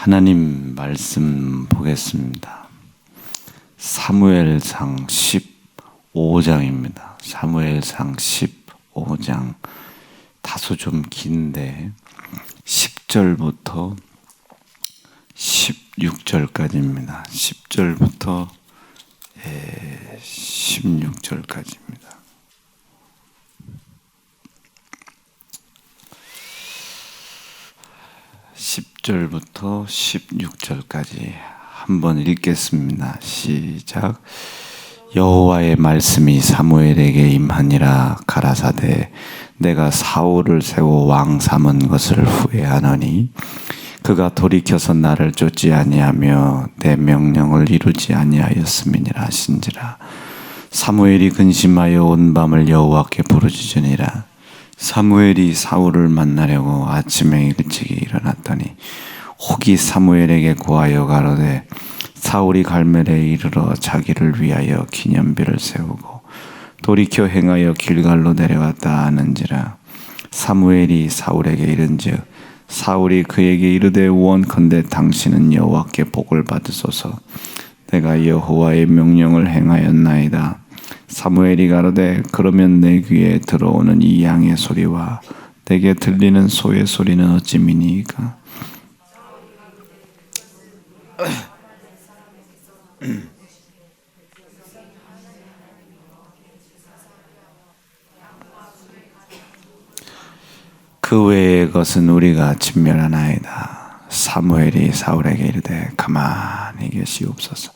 하나님 말씀 보겠습니다. 사무엘상 15장입니다. 사무엘상 15장 다소 좀 긴데 10절부터 16절까지입니다. 10절부터 16절까지입니다. 10절부터 16절까지 한번 읽겠습니다. 시작. 여호와의 말씀이 사무엘에게 임하니라. 가라사대 내가 사울을 세워 왕 삼은 것을 후회하노니 그가 돌이켜서 나를 쫓지 아니하며 내 명령을 이루지 아니하였음이니라 하신지라. 사무엘이 근심하여 온 밤을 여호와께 부르짖으니라. 사무엘이 사울을 만나려고 아침에 일찍이 일어났더니 혹이 사무엘에게 고하여 가로되 사울이 갈멜에 이르러 자기를 위하여 기념비를 세우고 돌이켜 행하여 길갈로 내려갔다 하는지라. 사무엘이 사울에게 이른즉 사울이 그에게 이르되 원컨대 당신은 여호와께 복을 받으소서. 내가 여호와의 명령을 행하였나이다. 사무엘이 가로되 그러면 내 귀에 들어오는 이 양의 소리와 내게 들리는 소의 소리는 어찌 미니이까? 그 외의 것은 우리가 진멸하나이다. 사무엘이 사울에게 이르되 가만히 계시옵소서.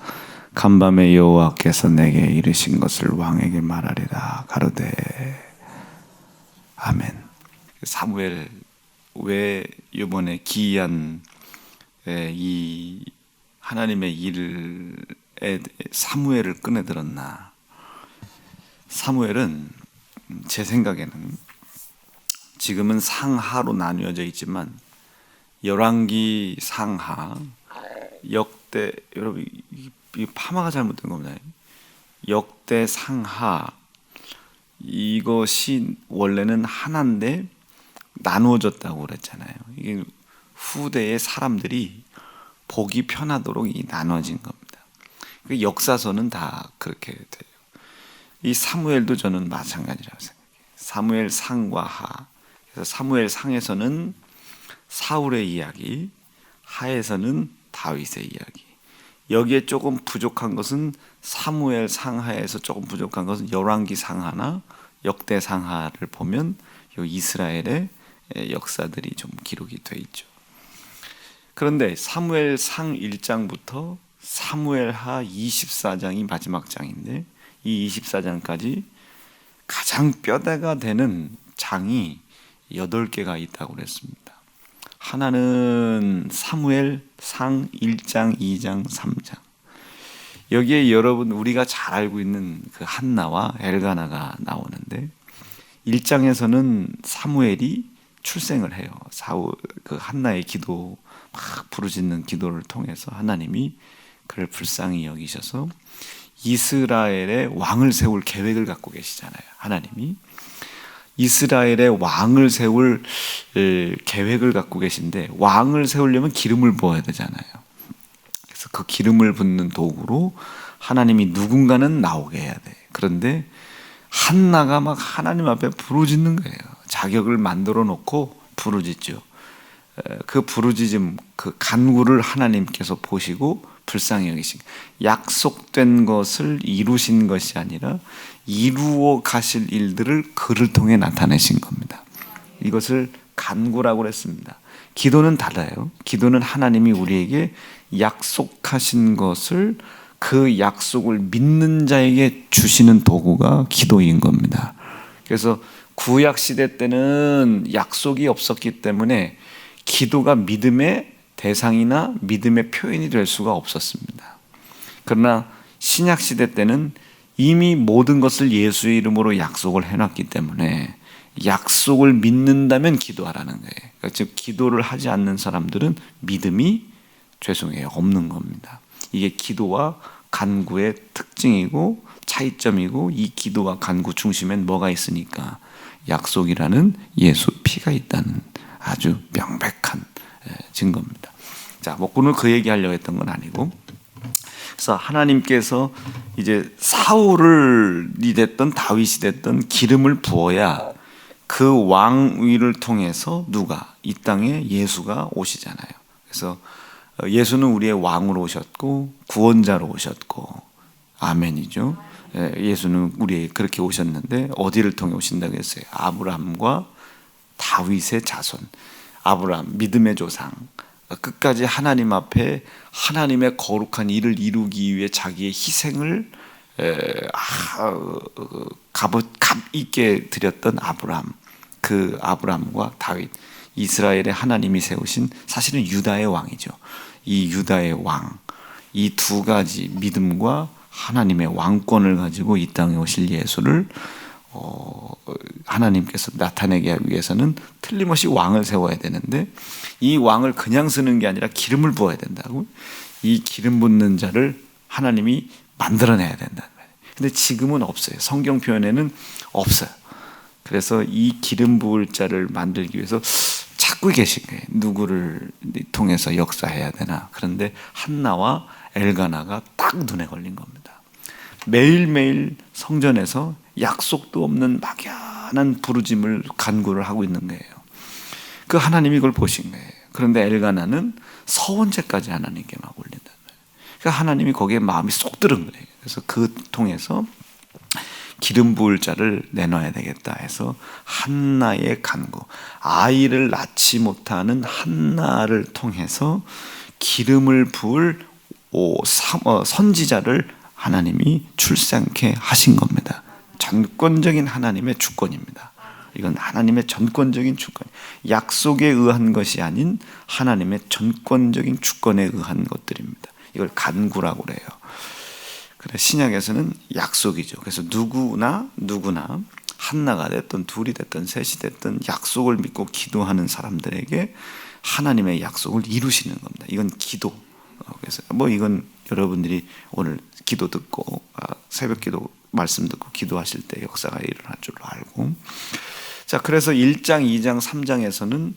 간밤에 여호와께서 내게 이르신 것을 왕에게 말하리라. 가로되 아멘. 사무엘 왜 이번에 기이한 이 하나님의 일에 사무엘을 꺼내들었나? 사무엘은 제 생각에는 지금은 상하로 나뉘어져 있지만 열왕기 상하, 역대, 여러분 이 파마가 잘못된 겁니다. 역대 상하, 이것이 원래는 하나인데 나누어졌다고 그랬잖아요. 이게 후대의 사람들이 보기 편하도록 이 나눠진 겁니다. 역사서는 다 그렇게 돼요. 이 사무엘도 저는 마찬가지라고 생각해요. 사무엘 상과 하. 그래서 사무엘 상에서는 사울의 이야기, 하에서는 다윗의 이야기. 여기에 조금 부족한 것은 사무엘 상하에서 조금 부족한 것은 열왕기 상하나 역대 상하를 보면 이 이스라엘의 역사들이 좀 기록이 돼 있죠. 그런데 사무엘 상 1장부터 사무엘 하 24장이 마지막 장인데 이 24장까지 가장 뼈대가 되는 장이 8개가 있다고 그랬습니다. 하나는 사무엘 상 1장, 2장, 3장. 여기에 여러분 우리가 잘 알고 있는 그 한나와 엘가나가 나오는데 1장에서는 사무엘이 출생을 해요. 그 한나의 기도, 막 부르짖는 기도를 통해서 하나님이 그를 불쌍히 여기셔서 이스라엘의 왕을 세울 계획을 갖고 계시잖아요. 하나님이 이스라엘의 왕을 세울 계획을 갖고 계신데 왕을 세우려면 기름을 부어야 되잖아요. 그래서 그 기름을 붓는 도구로 하나님이 누군가는 나오게 해야 돼. 그런데 한나가 막 하나님 앞에 부르짖는 거예요. 자격을 만들어 놓고 부르짖죠. 그 부르짖음, 그 간구를 하나님께서 보시고 불쌍히 여기신, 약속된 것을 이루신 것이 아니라 이루어 가실 일들을 그를 통해 나타내신 겁니다. 이것을 간구라고 그랬습니다. 기도는 달라요. 기도는 하나님이 우리에게 약속하신 것을 그 약속을 믿는 자에게 주시는 도구가 기도인 겁니다. 그래서 구약 시대 때는 약속이 없었기 때문에 기도가 믿음의 대상이나 믿음의 표현이 될 수가 없었습니다. 그러나 신약 시대 때는 이미 모든 것을 예수의 이름으로 약속을 해놨기 때문에 약속을 믿는다면 기도하라는 거예요. 그러니까 즉 기도를 하지 않는 사람들은 믿음이 죄송해요 없는 겁니다. 이게 기도와 간구의 특징이고 차이점이고 이 기도와 간구 중심엔 뭐가 있으니까 약속이라는 예수 피가 있다는 아주 명백한 증거입니다. 자, 뭐 오늘 그 얘기하려고 했던 건 아니고, 그래서 하나님께서 이제 사울이 됐던 다윗이 됐던 기름을 부어야 그 왕위를 통해서 누가 이 땅에 예수가 오시잖아요. 그래서 예수는 우리의 왕으로 오셨고 구원자로 오셨고, 아멘이죠. 예수는 우리에게 그렇게 오셨는데 어디를 통해 오신다고 했어요? 아브라함과 다윗의 자손, 아브라함 믿음의 조상, 끝까지 하나님 앞에 하나님의 거룩한 일을 이루기 위해 자기의 희생을 값 있게 드렸던 아브라함, 그 아브라함과 다윗, 이스라엘의 하나님이 세우신 사실은 유다의 왕이죠. 이 유다의 왕, 이 두 가지 믿음과 하나님의 왕권을 가지고 이 땅에 오실 예수를 하나님께서 나타내게 하기 위해서는 틀림없이 왕을 세워야 되는데, 이 왕을 그냥 쓰는 게 아니라 기름을 부어야 된다고. 이 기름 붓는 자를 하나님이 만들어내야 된다는 거예요. 근데 지금은 없어요. 성경 표현에는 없어요. 그래서 이 기름 부을 자를 만들기 위해서 찾고 계신 거예요. 누구를 통해서 역사해야 되나. 그런데 한나와 엘가나가 딱 눈에 걸린 겁니다. 매일매일 성전에서 약속도 없는 막연한 부르짐을 간구를 하고 있는 거예요. 그 하나님이 이걸 보신 거예요. 그런데 엘가나는 서원제까지 하나님께 막 올린다는 거예요. 그러니까 하나님이 거기에 마음이 쏙 들은 거예요. 그래서 그 통해서 기름 부을 자를 내놔야 되겠다 해서 한나의 간구, 아이를 낳지 못하는 한나를 통해서 기름을 부을 선지자를 하나님이 출생케 하신 겁니다. 전권적인 하나님의 주권입니다. 이건 하나님의 전권적인 주권, 약속에 의한 것이 아닌 하나님의 전권적인 주권에 의한 것들입니다. 이걸 간구라고 그래요. 그래, 신약에서는 약속이죠. 그래서 누구나 한나가 됐든 둘이 됐든 셋이 됐든 약속을 믿고 기도하는 사람들에게 하나님의 약속을 이루시는 겁니다. 이건 기도. 그래서 뭐 이건 여러분들이 오늘 기도 듣고 새벽 기도 말씀 듣고 기도하실 때 역사가 일어날 줄로 알고, 자, 그래서 1장, 2장, 3장에서는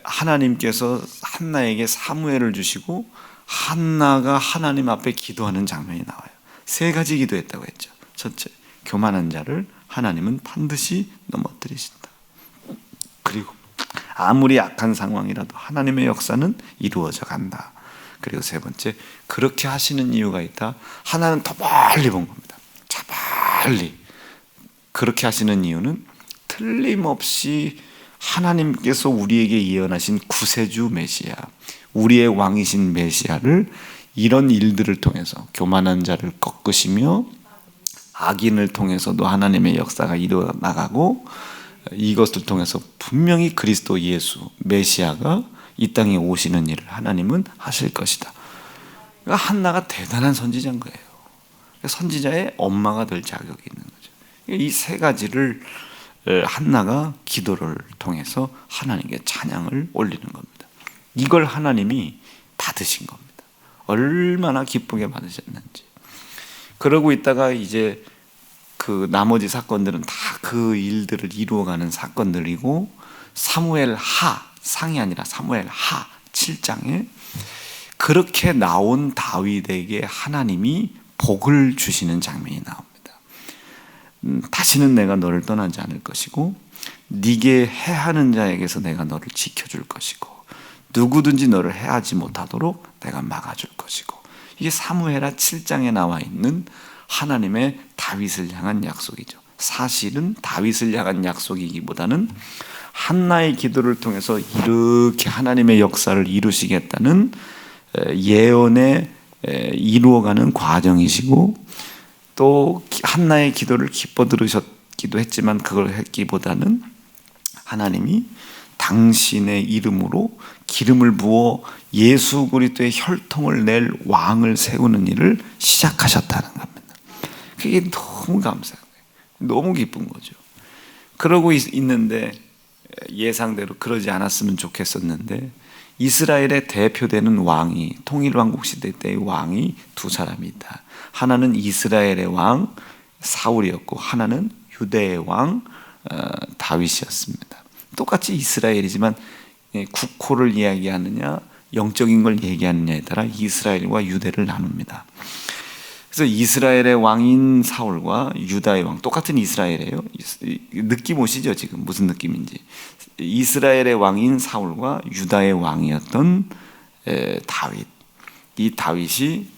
하나님께서 한나에게 사무엘을 주시고 한나가 하나님 앞에 기도하는 장면이 나와요. 세 가지 기도했다고 했죠. 첫째, 교만한 자를 하나님은 반드시 넘어뜨리신다. 그리고 아무리 악한 상황이라도 하나님의 역사는 이루어져 간다. 그리고 세 번째, 그렇게 하시는 이유가 있다. 하나는 더 멀리 본 겁니다. 저 멀리. 그렇게 하시는 이유는 틀림없이 하나님께서 우리에게 예언하신 구세주 메시아, 우리의 왕이신 메시아를 이런 일들을 통해서 교만한 자를 꺾으시며 악인을 통해서도 하나님의 역사가 일어나가고, 이것을 통해서 분명히 그리스도 예수 메시아가 이 땅에 오시는 일을 하나님은 하실 것이다. 그러니까 한나가 대단한 선지자인 거예요. 선지자의 엄마가 될 자격이 있는 거죠. 이 세 가지를 한나가 기도를 통해서 하나님께 찬양을 올리는 겁니다. 이걸 하나님이 받으신 겁니다. 얼마나 기쁘게 받으셨는지. 그러고 있다가 이제 그 나머지 사건들은 다 그 일들을 이루어가는 사건들이고, 사무엘 하, 상이 아니라 사무엘 하 7장에 그렇게 나온 다윗에게 하나님이 복을 주시는 장면이 나옵니다. 다시는 내가 너를 떠나지 않을 것이고 네게 해하는 자에게서 내가 너를 지켜줄 것이고 누구든지 너를 해하지 못하도록 내가 막아줄 것이고, 이게 사무엘하 7장에 나와 있는 하나님의 다윗을 향한 약속이죠. 사실은 다윗을 향한 약속이기보다는 한나의 기도를 통해서 이렇게 하나님의 역사를 이루시겠다는 예언에 이루어가는 과정이시고, 또 한나의 기도를 기뻐 들으셨기도 했지만 그걸 했기보다는 하나님이 당신의 이름으로 기름을 부어 예수 그리스도의 혈통을 낼 왕을 세우는 일을 시작하셨다는 겁니다. 그게 너무 감사한 거예요. 너무 기쁜 거죠. 그러고 있는데 예상대로 그러지 않았으면 좋겠었는데, 이스라엘의 대표되는 왕이, 통일왕국 시대 때의 왕이 두 사람이 있다. 하나는 이스라엘의 왕 사울이었고 하나는 유대의 왕 다윗이었습니다. 똑같이 이스라엘이지만 국호를 이야기하느냐 영적인 걸 얘기하느냐에 따라 이스라엘과 유대를 나눕니다. 그래서 이스라엘의 왕인 사울과 유다의 왕, 똑같은 이스라엘이에요. 느낌 오시죠? 지금 무슨 느낌인지. 이스라엘의 왕인 사울과 유다의 왕이었던 다윗. 이 다윗이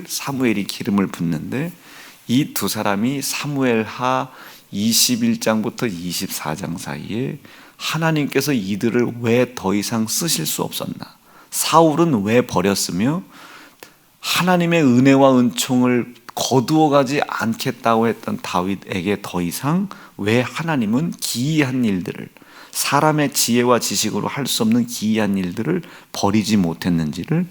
사무엘이 기름을 붓는데 이 두 사람이 사무엘하 21장부터 24장 사이에 하나님께서 이들을 왜 더 이상 쓰실 수 없었나? 사울은 왜 버렸으며 하나님의 은혜와 은총을 거두어 가지 않겠다고 했던 다윗에게 더 이상 왜 하나님은 기이한 일들을, 사람의 지혜와 지식으로 할 수 없는 기이한 일들을 버리지 못했는지를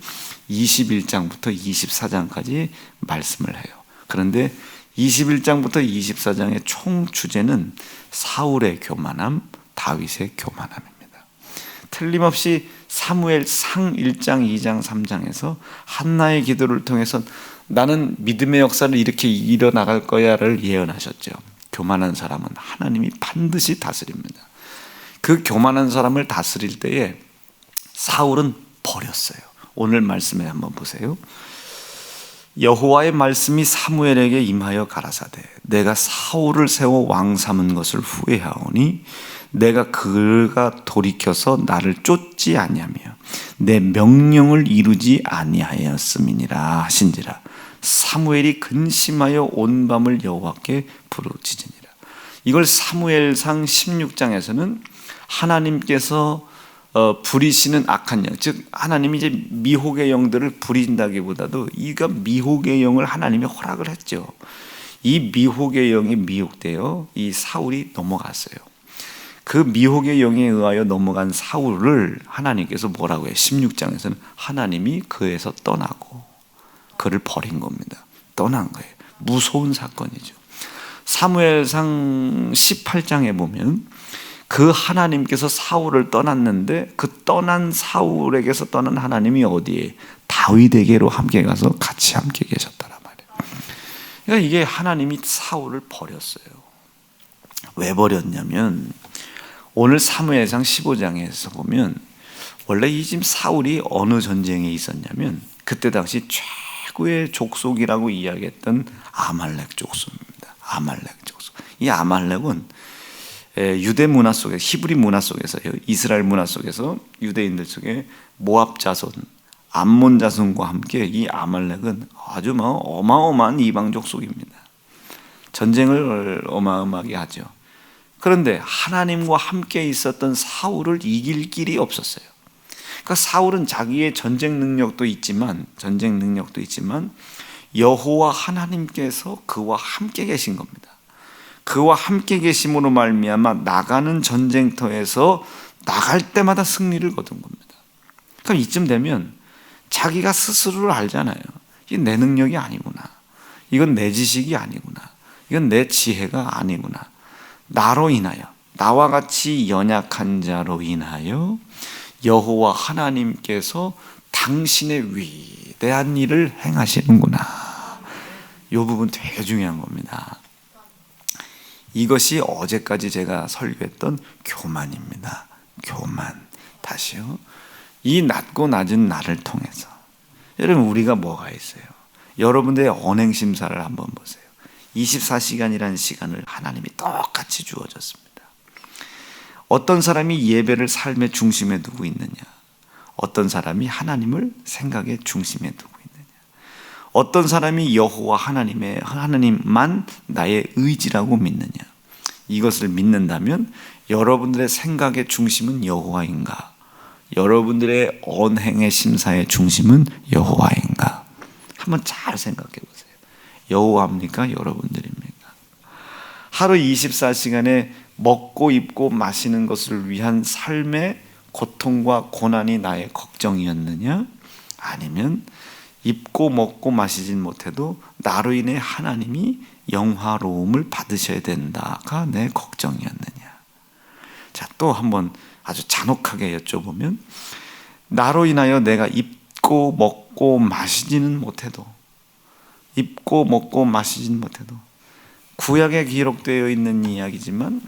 21장부터 24장까지 말씀을 해요. 그런데 21장부터 24장의 총 주제는 사울의 교만함, 다윗의 교만함입니다. 틀림없이 사무엘상 1장, 2장, 3장에서 한나의 기도를 통해서 나는 믿음의 역사를 이렇게 이뤄나갈 거야를 예언하셨죠. 교만한 사람은 하나님이 반드시 다스립니다. 그 교만한 사람을 다스릴 때에 사울은 버렸어요. 오늘 말씀에 한번 보세요. 여호와의 말씀이 사무엘에게 임하여 가라사대 내가 사울을 세워 왕 삼은 것을 후회하오니 내가 그가 돌이켜서 나를 쫓지 아니하며 내 명령을 이루지 아니하였음이니라 하신지라. 사무엘이 근심하여 온 밤을 여호와께 부르짖으니라. 이걸 사무엘상 16장에서는 하나님께서 부리시는 악한 영, 즉 하나님이 이제 미혹의 영들을 부린다기보다도 이가 미혹의 영을 하나님이 허락을 했죠. 이 미혹의 영이 미혹되어 이 사울이 넘어갔어요. 그 미혹의 영에 의하여 넘어간 사울을 하나님께서 뭐라고 해요? 16장에서는 하나님이 그에서 떠나고 그를 버린 겁니다. 떠난 거예요. 무서운 사건이죠. 사무엘상 18장에 보면 그 하나님께서 사울을 떠났는데 그 떠난 사울에게서 떠난 하나님이 어디에? 다윗에게로 함께 가서 같이 함께 계셨다란 말이에요. 그러니까 이게 하나님이 사울을 버렸어요. 왜 버렸냐면 오늘 사무엘상 15장에서 보면 원래 이 지금 사울이 어느 전쟁에 있었냐면 그때 당시 최고의 족속이라고 이야기했던 아말렉 족속입니다. 아말렉 족속. 이 아말렉은 유대 문화 속에, 히브리 문화 속에서, 이스라엘 문화 속에서 유대인들 속에 모압 자손, 암몬 자손과 함께 이 아말렉은 아주 어마어마한 이방 족속입니다. 전쟁을 어마어마하게 하죠. 그런데 하나님과 함께 있었던 사울을 이길 길이 없었어요. 그러니까 사울은 자기의 전쟁 능력도 있지만 여호와 하나님께서 그와 함께 계신 겁니다. 그와 함께 계심으로 말미암아 나가는 전쟁터에서 나갈 때마다 승리를 거둔 겁니다. 그럼 이쯤 되면 자기가 스스로를 알잖아요. 이게 내 능력이 아니구나. 이건 내 지식이 아니구나. 이건 내 지혜가 아니구나. 나로 인하여, 나와 같이 연약한 자로 인하여 여호와 하나님께서 당신의 위대한 일을 행하시는구나. 이 부분 되게 중요한 겁니다. 이것이 어제까지 제가 설교했던 교만입니다. 교만. 다시요. 이 낮고 낮은 나를 통해서. 여러분 우리가 뭐가 있어요? 여러분들의 언행심사를 한번 보세요. 24시간이라는 시간을 하나님이 똑같이 주어졌습니다. 어떤 사람이 예배를 삶의 중심에 두고 있느냐? 어떤 사람이 하나님을 생각의 중심에 두고 있느냐? 어떤 사람이 여호와 하나님만 나의 의지라고 믿느냐? 이것을 믿는다면 여러분들의 생각의 중심은 여호와인가? 여러분들의 언행의 심사의 중심은 여호와인가? 한번 잘 생각해 보세요. 여호와입니까? 여러분들입니까? 하루 24시간에 먹고 입고 마시는 것을 위한 삶의 고통과 고난이 나의 걱정이었느냐? 아니면 입고 먹고 마시진 못해도 나로 인해 하나님이 영화로움을 받으셔야 된다가 내 걱정이었느냐? 자, 또 한번 아주 잔혹하게 여쭤보면 나로 인하여 내가 입고 먹고 마시지는 못해도 구약에 기록되어 있는 이야기지만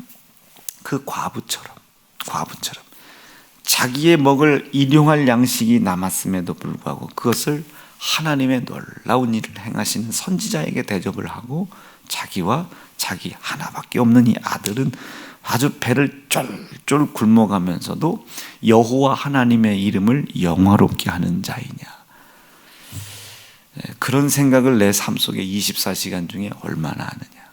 그 과부처럼 자기의 먹을 일용할 양식이 남았음에도 불구하고 그것을 하나님의 놀라운 일을 행하시는 선지자에게 대접을 하고 자기와 자기 하나밖에 없는 이 아들은 아주 배를 쫄쫄 굶어가면서도 여호와 하나님의 이름을 영화롭게 하는 자이냐. 그런 생각을 내 삶 속에 24시간 중에 얼마나 하느냐.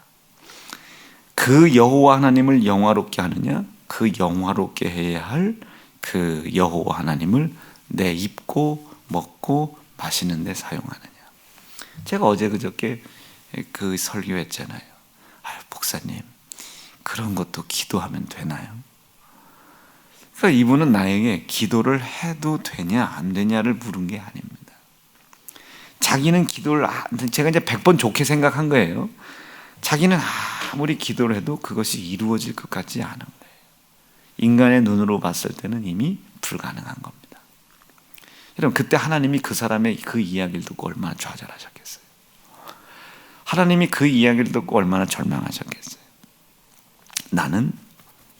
그 여호와 하나님을 영화롭게 하느냐, 그 영화롭게 해야 할 그 여호와 하나님을 내 입고 먹고 마시는 데 사용하느냐. 제가 어제 그저께 그 설교했잖아요. 아유, 목사님, 그런 것도 기도하면 되나요? 그러니까 이분은 나에게 기도를 해도 되냐 안 되냐를 물은 게 아닙니다. 자기는 기도를, 제가 이제 100번 좋게 생각한 거예요. 자기는 아무리 기도를 해도 그것이 이루어질 것 같지 않은 거예요. 인간의 눈으로 봤을 때는 이미 불가능한 겁니다. 여러분, 그때 하나님이 그 사람의 그 이야기를 듣고 얼마나 좌절하셨겠어요. 하나님이 그 이야기를 듣고 얼마나 절망하셨겠어요. 나는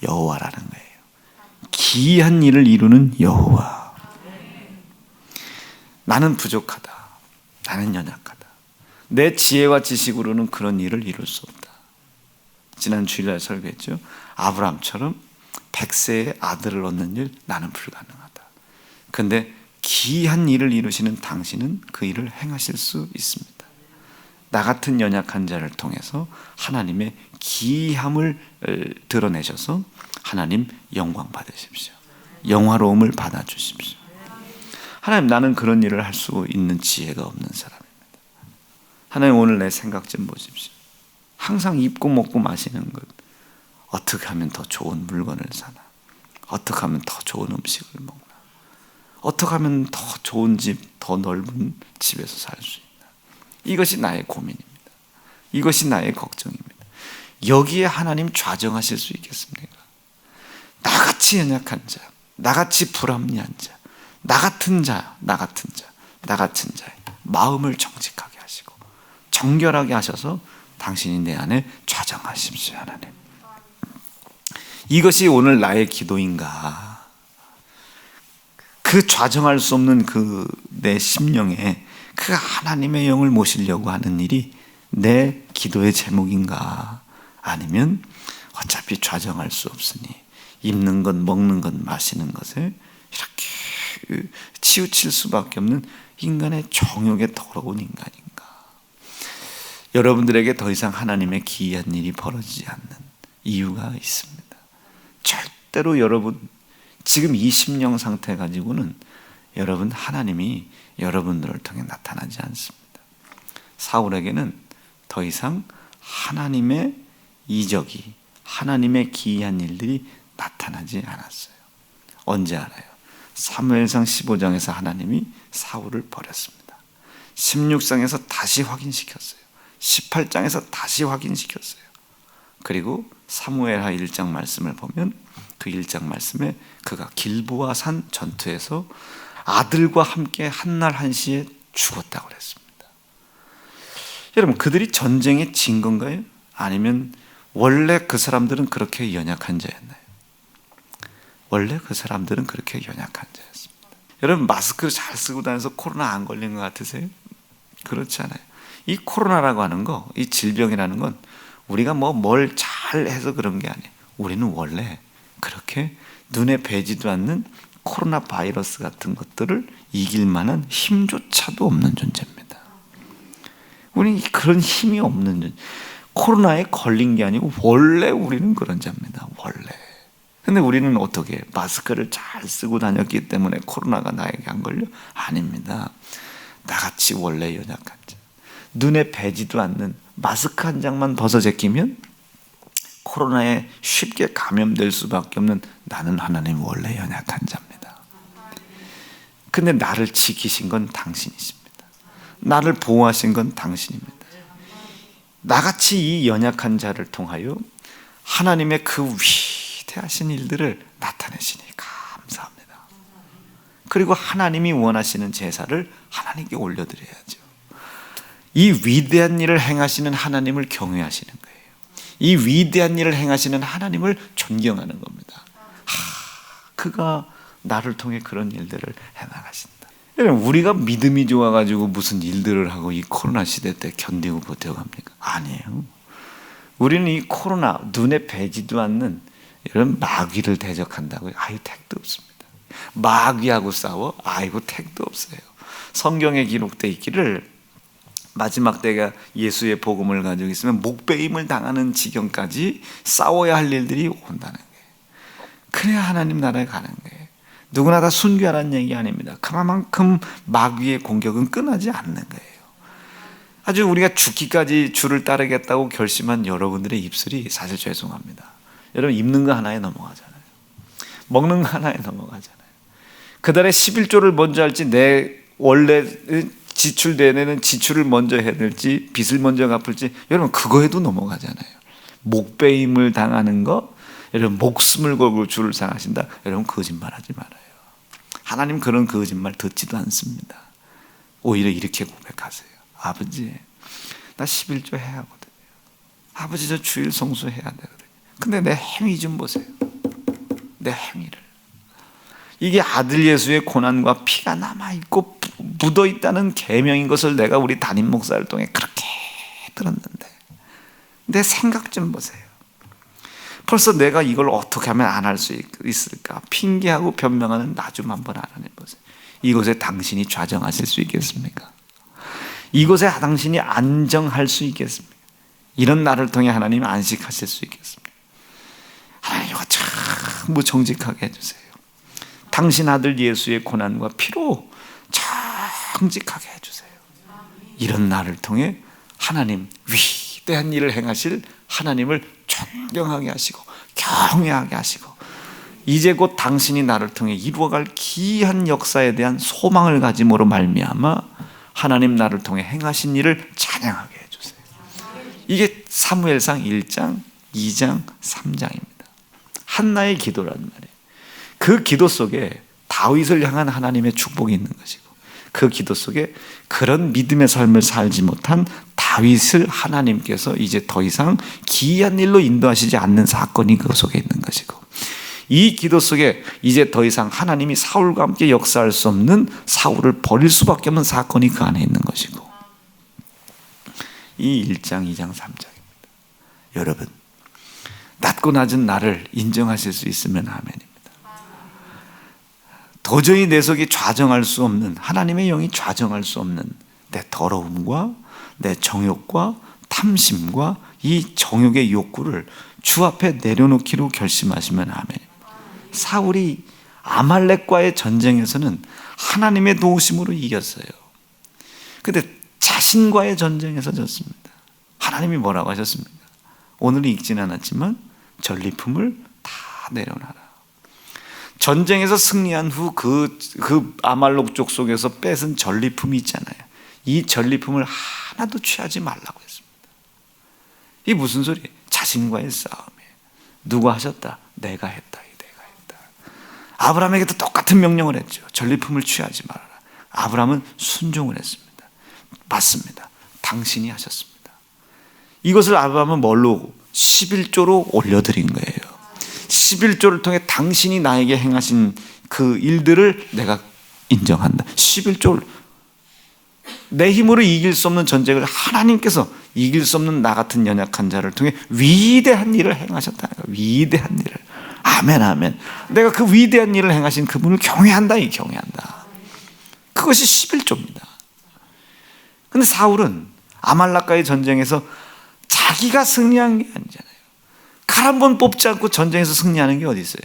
여호와라는 거예요. 기이한 일을 이루는 여호와. 나는 부족하다. 나는 연약하다. 내 지혜와 지식으로는 그런 일을 이룰 수 없다. 지난 주일날 설교했죠. 아브라함처럼 100세의 아들을 얻는 일 나는 불가능하다. 그런데 기이한 일을 이루시는 당신은 그 일을 행하실 수 있습니다. 나 같은 연약한 자를 통해서 하나님의 기이함을 드러내셔서 하나님 영광 받으십시오. 영화로움을 받아주십시오. 하나님, 나는 그런 일을 할 수 있는 지혜가 없는 사람입니다. 하나님, 오늘 내 생각 좀 보십시오. 항상 입고 먹고 마시는 것, 어떻게 하면 더 좋은 물건을 사나? 어떻게 하면 더 좋은 음식을 먹나? 어떻게 하면 더 좋은 집, 더 넓은 집에서 살 수 있나? 이것이 나의 고민입니다. 이것이 나의 걱정입니다. 여기에 하나님 좌정하실 수 있겠습니까? 나같이 연약한 자, 나같이 불합리한 자, 나 같은 자의 마음을 정직하게 하시고 정결하게 하셔서 당신이 내 안에 좌정하십시오, 하나님. 이것이 오늘 나의 기도인가? 그 좌정할 수 없는 그 내 심령에 그 하나님의 영을 모시려고 하는 일이 내 기도의 제목인가? 아니면 어차피 좌정할 수 없으니 입는 것, 먹는 것, 마시는 것에 이렇게 치우칠 수밖에 없는 인간의 정욕에 더러운 인간인가? 여러분들에게 더 이상 하나님의 기이한 일이 벌어지지 않는 이유가 있습니다. 절대로 여러분 지금 이 심령 상태 가지고는 여러분 하나님이 여러분들을 통해 나타나지 않습니다. 사울에게는 더 이상 하나님의 이적이, 하나님의 기이한 일들이 나타나지 않았어요. 언제 알아요? 사무엘상 15장에서 하나님이 사울을 버렸습니다. 16장에서 다시 확인시켰어요. 18장에서 다시 확인시켰어요. 그리고 사무엘하 1장 말씀을 보면 그 1장 말씀에 그가 길보아 산 전투에서 아들과 함께 한날 한시에 죽었다고 그랬습니다. 여러분, 그들이 전쟁에 진 건가요? 아니면 원래 그 사람들은 그렇게 연약한 자였나요? 원래 그 사람들은 그렇게 연약한 자였습니다. 여러분, 마스크 잘 쓰고 다녀서 코로나 안 걸린 것 같으세요? 그렇지 않아요. 이 코로나라고 하는 거, 이 질병이라는 건 우리가 뭘 잘해서 그런 게 아니에요. 우리는 원래 그렇게 눈에 뵈지도 않는 코로나 바이러스 같은 것들을 이길 만한 힘조차도 없는 존재입니다. 우리는 그런 힘이 없는 존재. 코로나에 걸린 게 아니고 원래 우리는 그런 자입니다. 원래. 근데 우리는 어떻게 마스크를 잘 쓰고 다녔기 때문에 코로나가 나에게 안 걸려? 아닙니다. 나같이 원래 연약한 자, 눈에 뵈지도 않는 마스크 한 장만 벗어 제끼면 코로나에 쉽게 감염될 수밖에 없는 나는 하나님 원래 연약한 자입니다. 근데 나를 지키신 건 당신이십니다. 나를 보호하신 건 당신입니다. 나같이 이 연약한 자를 통하여 하나님의 그 위대하신 일들을 나타내시니 감사합니다. 그리고 하나님이 원하시는 제사를 하나님께 올려드려야죠. 이 위대한 일을 행하시는 하나님을 경외하시는 거예요. 이 위대한 일을 행하시는 하나님을 존경하는 겁니다. 그가 나를 통해 그런 일들을 해나가신다. 여러분, 우리가 믿음이 좋아가지고 무슨 일들을 하고 이 코로나 시대 때 견디고 버텨갑니까? 아니에요. 우리는 이 코로나 눈에 뵈지도 않는 이런 마귀를 대적한다고요. 아유, 택도 없습니다. 마귀하고 싸워? 아이고, 택도 없어요. 성경에 기록되어 있기를 마지막 때가 예수의 복음을 가지고 있으면 목베임을 당하는 지경까지 싸워야 할 일들이 온다는 거예요. 그래야 하나님 나라에 가는 거예요. 누구나 다 순교하라는 얘기 아닙니다. 그만큼 마귀의 공격은 끊어지 않는 거예요. 아주 우리가 죽기까지 주를 따르겠다고 결심한 여러분들의 입술이 사실 죄송합니다. 여러분, 입는 거 하나에 넘어가잖아요. 먹는 거 하나에 넘어가잖아요. 그달에 11조를 먼저 할지, 내 원래 지출되는 지출을 먼저 해야 될지, 빚을 먼저 갚을지, 여러분 그거에도 넘어가잖아요. 목베임을 당하는 거, 여러분 목숨을 걸고 주를 사랑하신다, 여러분 거짓말하지 말아요. 하나님 그런 거짓말 듣지도 않습니다. 오히려 이렇게 고백하세요. 아버지, 나 11조 해야 하거든요. 아버지, 저 주일 성수해야 되거든요. 근데 내 행위 좀 보세요. 내 행위를. 이게 아들 예수의 고난과 피가 남아있고 묻어있다는 계명인 것을 내가 우리 담임 목사를 통해 그렇게 들었는데, 내 생각 좀 보세요. 벌써 내가 이걸 어떻게 하면 안 할 수 있을까 핑계하고 변명하는 나 좀 한번 알아내 보세요. 이곳에 당신이 좌정하실 수 있겠습니까? 이곳에 당신이 안정할 수 있겠습니까? 이런 나를 통해 하나님 안식하실 수 있겠습니까? 하나님, 이거 전부 정직하게 해주세요. 당신 아들 예수의 고난과 피로 정직하게 해주세요. 이런 나를 통해 하나님 위대한 일을 행하실 하나님을 존경하게 하시고 경외하게 하시고, 이제 곧 당신이 나를 통해 이루어갈 기이한 역사에 대한 소망을 가짐으로 말미암아 하나님 나를 통해 행하신 일을 찬양하게 해주세요. 이게 사무엘상 1장, 2장, 3장입니다. 한나의 기도란 말이에요. 그 기도 속에 다윗을 향한 하나님의 축복이 있는 것이고, 그 기도 속에 그런 믿음의 삶을 살지 못한 다윗을 하나님께서 이제 더 이상 기이한 일로 인도하시지 않는 사건이 그 속에 있는 것이고, 이 기도 속에 이제 더 이상 하나님이 사울과 함께 역사할 수 없는 사울을 버릴 수밖에 없는 사건이 그 안에 있는 것이고, 이 1장, 2장, 3장입니다. 여러분, 낮고 낮은 나를 인정하실 수 있으면 아멘입니다. 도저히 내 속이 좌정할 수 없는, 하나님의 영이 좌정할 수 없는 내 더러움과 내 정욕과 탐심과 이 정욕의 욕구를 주 앞에 내려놓기로 결심하시면 아멘. 사울이 아말렉과의 전쟁에서는 하나님의 도우심으로 이겼어요. 그런데 자신과의 전쟁에서 졌습니다. 하나님이 뭐라고 하셨습니까? 오늘은 읽지는 않았지만 전리품을 다 내려놔라. 전쟁에서 승리한 후 그 아말렉족 속에서 뺏은 전리품이 있잖아요. 이 전리품을 하나도 취하지 말라고 했습니다. 이게 무슨 소리예요? 자신과의 싸움이에요. 누가 하셨다? 내가 했다. 내가 했다. 아브라함에게도 똑같은 명령을 했죠. 전리품을 취하지 말아라. 아브라함은 순종을 했습니다. 맞습니다. 당신이 하셨습니다. 이것을 아브라함은 뭘로? 11조로 올려드린 거예요. 11조를 통해 당신이 나에게 행하신 그 일들을 내가 인정한다. 11조를, 내 힘으로 이길 수 없는 전쟁을 하나님께서 이길 수 없는 나 같은 연약한 자를 통해 위대한 일을 행하셨다는 거예요. 위대한 일을. 아멘, 아멘. 내가 그 위대한 일을 행하신 그분을 경외한다. 경외한다. 그것이 11조입니다. 근데 사울은 아말렉과의 전쟁에서 자기가 승리한 게 아니잖아요. 칼 한 번 뽑지 않고 전쟁에서 승리하는 게 어디 있어요?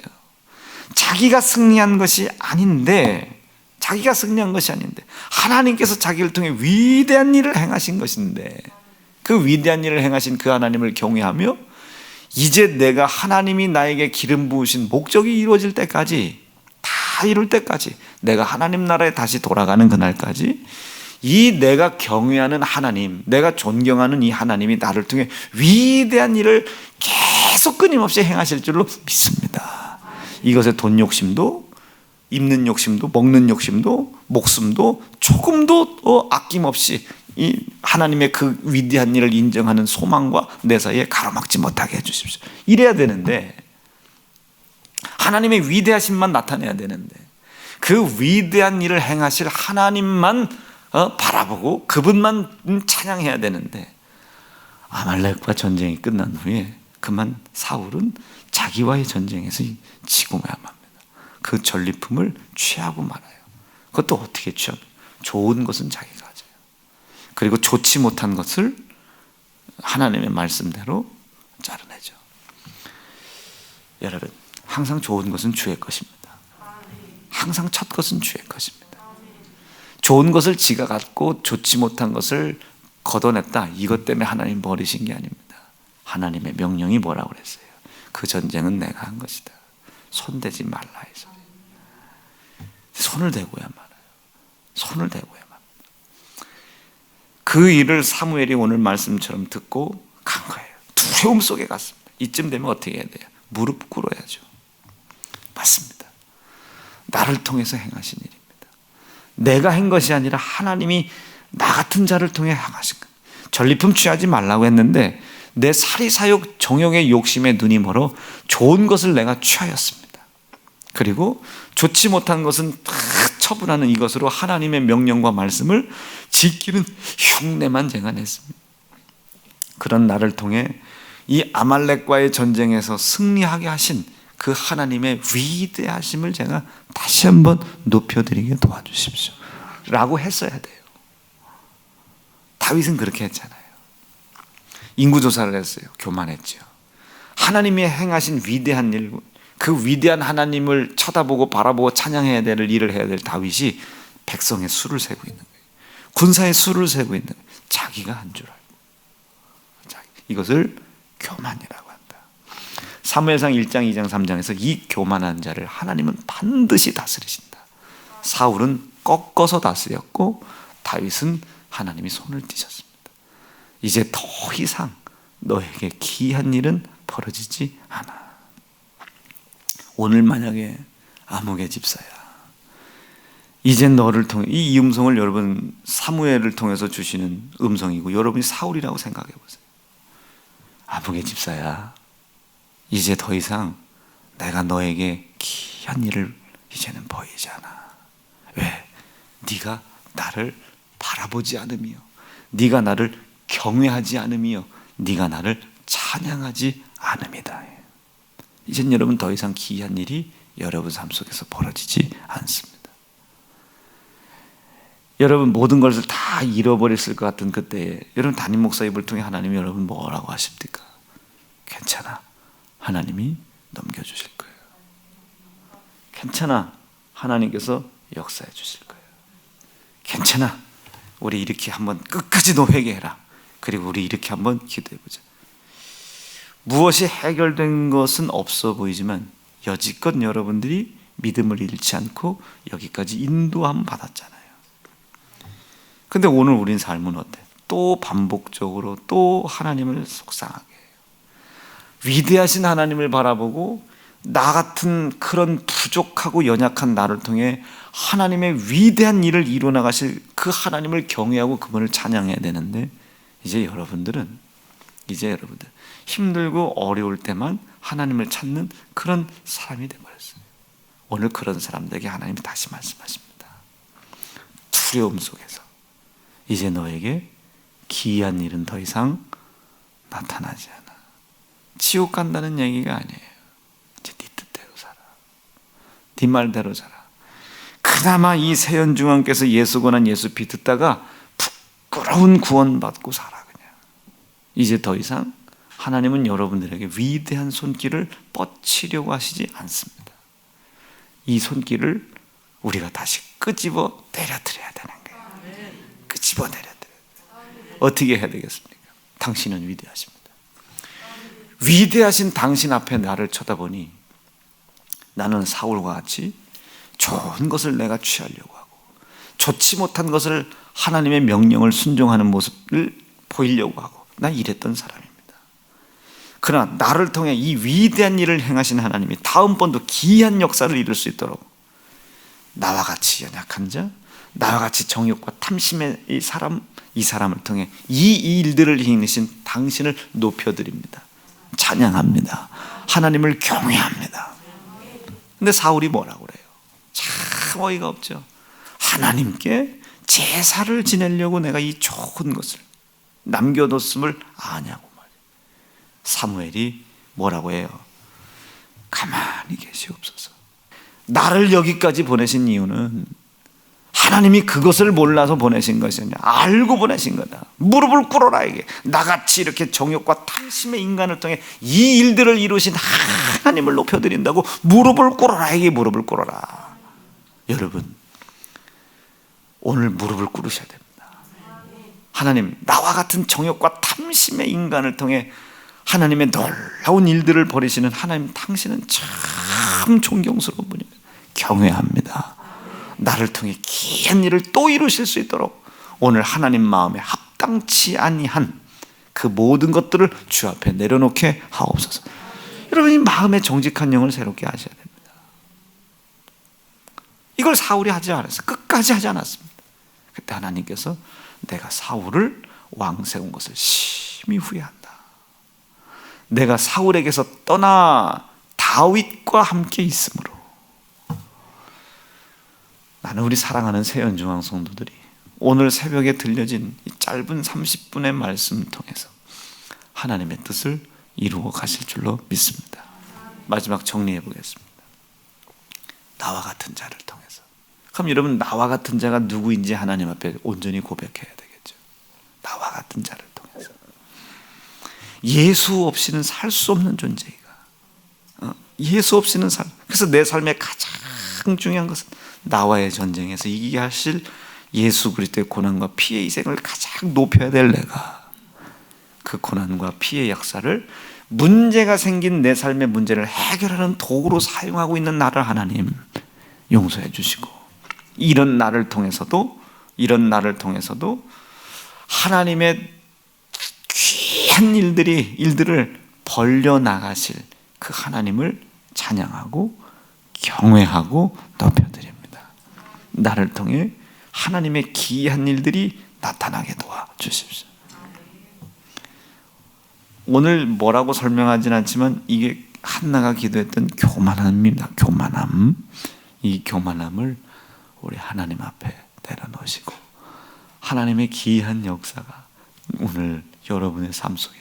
자기가 승리한 것이 아닌데, 하나님께서 자기를 통해 위대한 일을 행하신 것인데, 그 위대한 일을 행하신 그 하나님을 경외하며 이제 내가 하나님이 나에게 기름 부으신 목적이 이루어질 때까지, 다 이룰 때까지, 내가 하나님 나라에 다시 돌아가는 그날까지 이 내가 경외하는 하나님, 내가 존경하는 이 하나님이 나를 통해 위대한 일을 계속 끊임없이 행하실 줄로 믿습니다. 이것에 돈 욕심도, 입는 욕심도, 먹는 욕심도, 목숨도 조금도 아낌없이 이 하나님의 그 위대한 일을 인정하는 소망과 내 사이에 가로막지 못하게 해주십시오. 이래야 되는데, 하나님의 위대하심만 나타내야 되는데, 그 위대한 일을 행하실 하나님만 바라보고 그분만 찬양해야 되는데, 아말렉과 전쟁이 끝난 후에 그만 사울은 자기와의 전쟁에서 지고 말합니다. 그 전리품을 취하고 말아요. 그것도 어떻게 취하고? 좋은 것은 자기가 가져요. 그리고 좋지 못한 것을 하나님의 말씀대로 자르내죠. 여러분, 항상 좋은 것은 주의 것입니다. 항상 첫 것은 주의 것입니다. 좋은 것을 지가 갖고 좋지 못한 것을 걷어냈다, 이것 때문에 하나님 버리신 게 아닙니다. 하나님의 명령이 뭐라고 그랬어요? 그 전쟁은 내가 한 것이다. 손대지 말라 해서. 손을 대고야 말아요. 손을 대고야 말아요. 그 일을 사무엘이 오늘 말씀처럼 듣고 간 거예요. 두려움 속에 갔습니다. 이쯤 되면 어떻게 해야 돼요? 무릎 꿇어야죠. 맞습니다. 나를 통해서 행하신 일입니다. 내가 한 것이 아니라 하나님이 나 같은 자를 통해 행하신 거예요. 전리품 취하지 말라고 했는데 내 사리사욕 정욕의 욕심에 눈이 멀어 좋은 것을 내가 취하였습니다. 그리고 좋지 못한 것은 다 처분하는 이것으로 하나님의 명령과 말씀을 지키는 흉내만 제가 냈습니다. 그런 나를 통해 이 아말렉과의 전쟁에서 승리하게 하신 그 하나님의 위대하심을 제가 다시 한번 높여드리게 도와주십시오 라고 했어야 돼요. 다윗은 그렇게 했잖아요. 인구조사를 했어요. 교만했죠. 하나님이 행하신 위대한 일, 그 위대한 하나님을 쳐다보고 바라보고 찬양해야 될 일을 해야 될 다윗이 백성의 수를 세고 있는 거예요. 군사의 수를 세고 있는 거예요. 자기가 한 줄 알고. 이것을 교만이라고 한다. 사무엘상 1장, 2장, 3장에서 이 교만한 자를 하나님은 반드시 다스리신다. 사울은 꺾어서 다스렸고 다윗은 하나님이 손을 띄셨습니다. 이제 더 이상 너에게 기이한 일은 벌어지지 않아. 오늘 만약에 아무개 집사야, 이제 너를 통해, 이 음성을 여러분 사무엘을 통해서 주시는 음성이고 여러분이 사울이라고 생각해 보세요. 아무개 집사야, 이제 더 이상 내가 너에게 기이한 일을 이제는 보이지 않아. 왜? 네가 나를 바라보지 않으며, 네가 나를 경외하지 않으며, 네가 나를 찬양하지 않음이다. 이젠 여러분 더 이상 기이한 일이 여러분 삶 속에서 벌어지지 않습니다. 여러분 모든 것을 다 잃어버렸을 것 같은 그때에 여러분 담임 목사 입을 통해 하나님이 여러분 뭐라고 하십니까? 괜찮아, 하나님이 넘겨주실 거예요. 괜찮아, 하나님께서 역사해 주실 거예요. 괜찮아, 우리 이렇게 한번 끝까지 너 회개해라. 그리고 우리 이렇게 한번 기도해보자. 무엇이 해결된 것은 없어 보이지만 여지껏 여러분들이 믿음을 잃지 않고 여기까지 인도함 받았잖아요. 근데 오늘 우린 삶은 어때? 또 반복적으로 또 하나님을 속상하게 해요. 위대하신 하나님을 바라보고 나 같은 그런 부족하고 연약한 나를 통해 하나님의 위대한 일을 이루어나가실 그 하나님을 경외하고 그분을 찬양해야 되는데, 이제 여러분들 힘들고 어려울 때만 하나님을 찾는 그런 사람이 되어버렸어요. 오늘 그런 사람들에게 하나님이 다시 말씀하십니다. 두려움 속에서 이제 너에게 기이한 일은 더 이상 나타나지 않아. 지옥 간다는 얘기가 아니에요. 이제 네 뜻대로 살아. 네 말대로 살아. 그나마 이 세연중앙께서 예수 권한 예수 비 듣다가 부끄러운 구원 받고 살아. 그냥 이제 더 이상 하나님은 여러분들에게 위대한 손길을 뻗치려고 하시지 않습니다. 이 손길을 우리가 다시 끄집어 내려드려야 되는 거예요. 끄집어 내려드려야 돼요. 어떻게 해야 되겠습니까? 당신은 위대하십니다. 위대하신 당신 앞에 나를 쳐다보니 나는 사울과 같이 좋은 것을 내가 취하려고 하고 좋지 못한 것을 하나님의 명령을 순종하는 모습을 보이려고 하고 난 이랬던 사람입니다. 그러나 나를 통해 이 위대한 일을 행하신 하나님이 다음번도 기이한 역사를 이룰 수 있도록 나와 같이 연약한 자, 나와 같이 정욕과 탐심의 이 사람을 통해 이 일들을 행하신 당신을 높여드립니다. 찬양합니다. 하나님을 경외합니다. 근데 사울이 뭐라고 그래요? 참 참 어이가 없죠. 하나님께 제사를 지내려고 내가 이 좋은 것을 남겨뒀음을 아냐고 말이에요. 사무엘이 뭐라고 해요? 가만히 계시옵소서. 나를 여기까지 보내신 이유는 하나님이 그것을 몰라서 보내신 것이 아니라 알고 보내신 거다. 무릎을 꿇어라. 이게 나같이 이렇게 정욕과 탐심의 인간을 통해 이 일들을 이루신 하나님을 높여드린다고 무릎을 꿇어라. 이게 무릎을 꿇어라. 여러분, 오늘 무릎을 꿇으셔야 됩니다. 하나님, 나와 같은 정욕과 탐심의 인간을 통해 하나님의 놀라운 일들을 벌이시는 하나님, 당신은 참 존경스러운 분이에요. 경외합니다. 나를 통해 귀한 일을 또 이루실 수 있도록 오늘 하나님 마음에 합당치 아니한 그 모든 것들을 주 앞에 내려놓게 하옵소서. 여러분, 이 마음의 정직한 영을 새롭게 하셔야 됩니다. 이걸 사울이 하지 않았어요. 끝까지 하지 않았습니다. 그때 하나님께서 내가 사울을 왕 세운 것을 심히 후회한다. 내가 사울에게서 떠나 다윗과 함께 있으므로. 나는 우리 사랑하는 새연중앙 성도들이 오늘 새벽에 들려진 이 짧은 30분의 말씀을 통해서 하나님의 뜻을 이루어 가실 줄로 믿습니다. 마지막 정리해 보겠습니다. 나와 같은 자를 통해서. 그럼 여러분, 나와 같은 자가 누구인지 하나님 앞에 온전히 고백해야 되겠죠. 나와 같은 자를 통해서. 예수 없이는 살 수 없는 존재이가. 예수 없이는 삶. 그래서 내 삶의 가장 중요한 것은 나와의 전쟁에서 이기게 하실 예수 그리스도의 고난과 피의 희생을 가장 높여야 될 내가 그 고난과 피의 역사를 문제가 생긴 내 삶의 문제를 해결하는 도구로 사용하고 있는 나를 하나님 용서해 주시고, 이런 나를 통해서도 하나님의 귀한 일들을 벌려나가실 그 하나님을 찬양하고 경외하고 높여드립니다. 나를 통해 하나님의 귀한 일들이 나타나게 도와주십시오. 오늘 뭐라고 설명하진 않지만 이게 한나가 기도했던 교만함입니다. 교만함. 이 교만함을 우리 하나님 앞에 내려놓으시고 하나님의 귀한 역사가 오늘 여러분의 삶 속에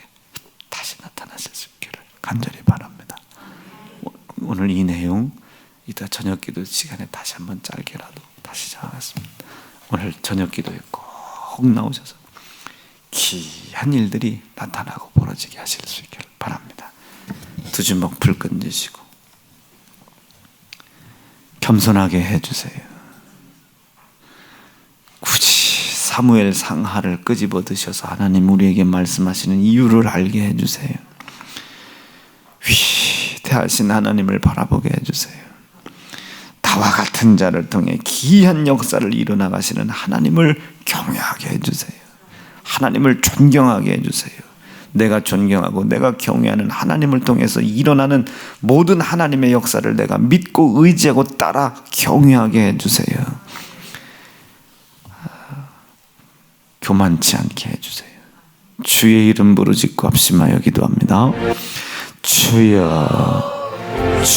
다시 나타나실 수 있기를 간절히 바랍니다. 오늘 이 내용 이따 저녁 기도 시간에 다시 한번 짧게라도 다시 전하겠습니다. 오늘 저녁 기도에 꼭 나오셔서 귀한 일들이 나타나고 벌어지게 하실 수 있기를 바랍니다. 두 주먹 불끈 드시고 겸손하게 해주세요. 굳이 사무엘 상하를 끄집어 드셔서 하나님 우리에게 말씀하시는 이유를 알게 해주세요. 위대하신 하나님을 바라보게 해주세요. 나와 같은 자를 통해 귀한 역사를 이뤄나가시는 하나님을 경외하게 해주세요. 하나님을 존경하게 해주세요. 내가 존경하고 내가 경외하는 하나님을 통해서 일어나는 모든 하나님의 역사를 내가 믿고 의지하고 따라 경외하게 해주세요. 교만치 않게 해주세요. 주의 이름 부르짖고 합심하여 기도합니다. 주여